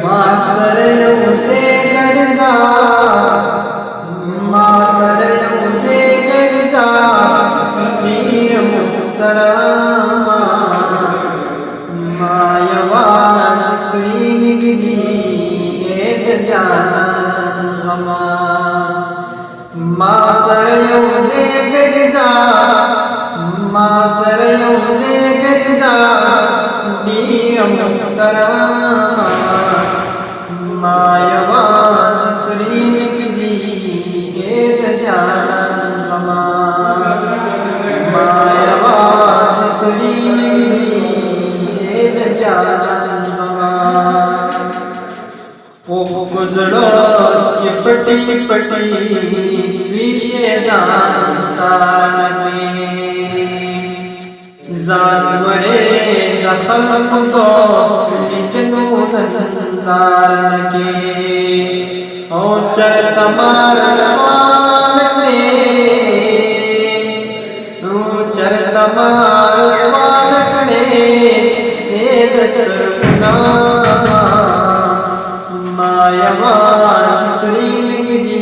मासर से कर्जा मासर से कर्जा पीर मुहतरमा मायवाज फरीन गिदी एद जाना हमा मासर से कर्जा मासर से कर्जा पीर मुहतरमा मायवाज फरीन गिदी एद जाना हमा मायवाज फरीन गिदी एद जाना हमा ओ गुजरो की पटी पटी विषे जानता जानवरे दखल को लिटनू नंदार के ओ चरत मार स्वान में ओ चरत मार स्वान ने ए दसना मायवाज फरीन गिदी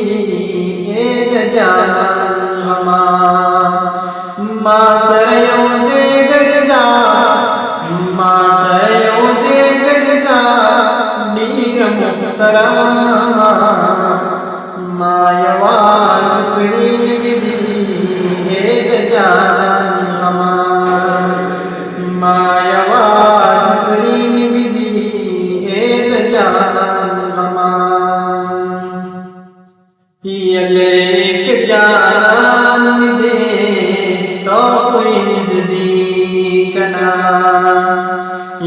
ए जाना हमा मासरयों से गर्जा मासरयों से गर्जा नीर मुहतरमा मायवाज फरीन गिदी एद जाना हमा मायवाज फरीन गिदी एद जाना हमा एक जान दे तो कोई नजदीक ना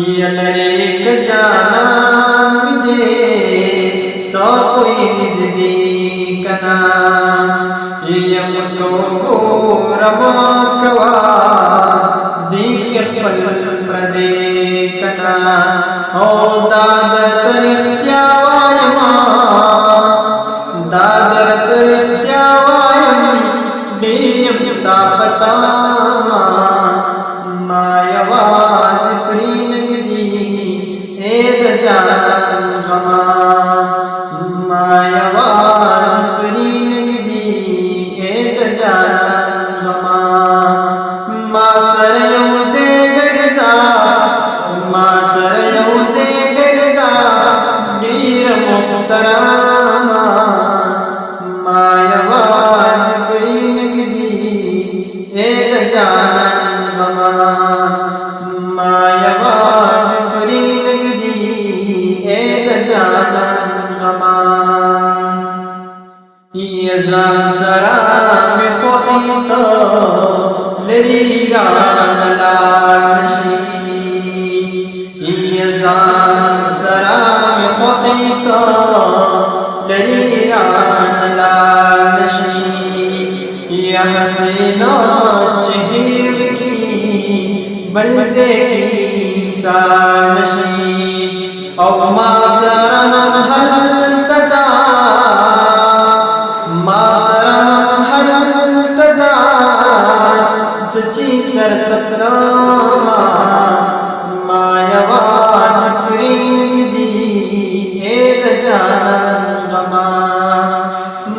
एक जान दे तो कोई नजदीक ना यमको गोरमकवा दीख पल प्रदेकना ओ दादर तरिख्यावायमा दादर तरिख्यावायम डीम स्ताफतामा मायवाज फरीन गिदी एद जाना हमा मायवाज फरीन गिदी एद जाना हमा मासरयों से गर्जा मासरयों से गर्जा नीर मुहतरमा मायवाज फरीन गिदी एद जाना हमा मायवाज फरीन गिदी एद जाना हमा यजान सरा में ख्वाहिता लरीगान लानशी यजान सरा में ख्वाहिता लरीगान लानशी या हसीना चेहर की बलजे की सानशी औ मासरम हल तजा मासरम हल तजा सची चरतनामा मायवाज फरीन गिदी एद जाना हमा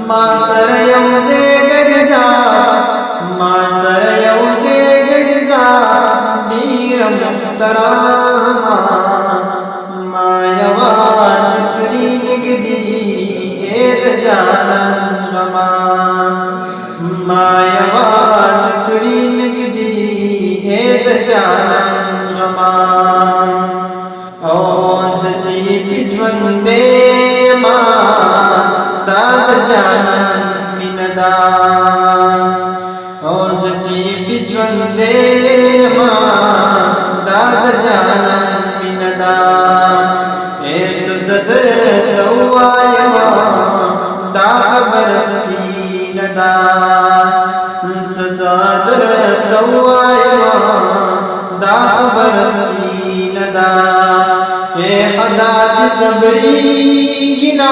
मासरयों से गर्जा मासरयों से गर्जा नीर मुहतरमा मायवाज फरीन गिदी एद जाना हमा मायवाज फरीन गिदी एद जाना हमा ओ सची विज्वंदे मा दाद जाना मिनदा ओ सची विज्वंदे मा दाद जाना मिनदा एस सदर दवाया दा बरसी नदा सदर दवाया दा बरसी नदा ए हदाच सबरी गिना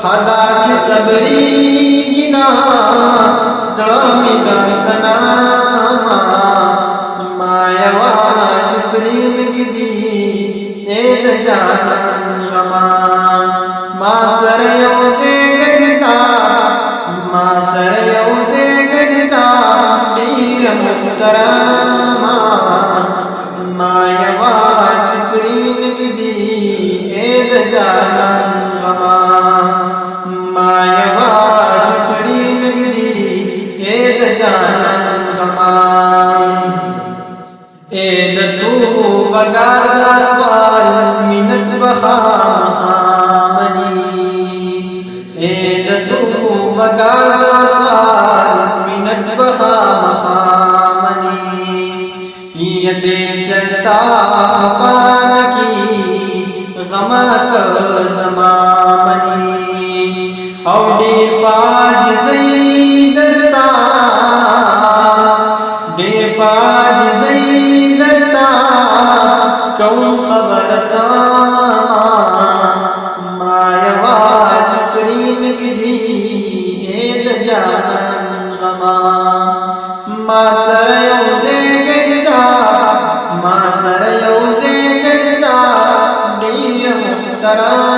हदाच सबरी गिना सलामी दासना मायवाज सिफरीन की दी एद जान गमा माँ सरयों से गरजा माँ सरयों से गरजा पीर मुहतरमा माँ यवा सिफरीन की दी एद जान गमा माँ यवा सिफरीन की दी एद जान गमा एद तू बगार स्वाल मिनत बहा एद तू बगार स्वाल मिनत बहा महामनी यदे चलता अफान की गमा कर समामनी औडी पाज ज़ईदरता डे पाज ज़ईदरता कौन खबर सामा मायवा सिफरीन की दी एद जान गमा माँ सरयों से गरजा माँ सरयों से गरजा डीर मुहतरमा